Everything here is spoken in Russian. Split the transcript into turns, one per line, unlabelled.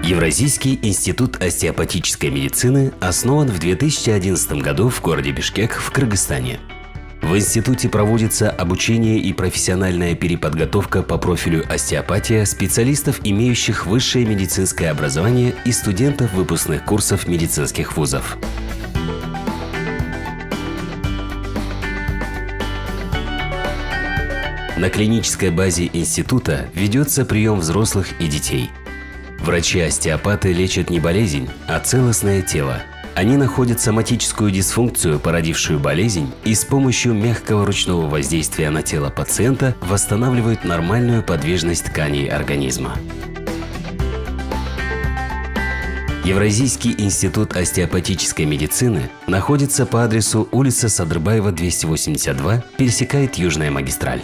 Евразийский институт остеопатической медицины основан в 2011 году в городе Бишкек в Кыргызстане. В институте проводится обучение и профессиональная переподготовка по профилю остеопатия специалистов, имеющих высшее медицинское образование, и студентов выпускных курсов медицинских вузов. На клинической базе института ведется прием взрослых и детей. Врачи-остеопаты лечат не болезнь, а целостное тело. Они находят соматическую дисфункцию, породившую болезнь, и с помощью мягкого ручного воздействия на тело пациента восстанавливают нормальную подвижность тканей организма. Евразийский институт остеопатической медицины находится по адресу улица Садырбаева, 282, пересекает Южная магистраль.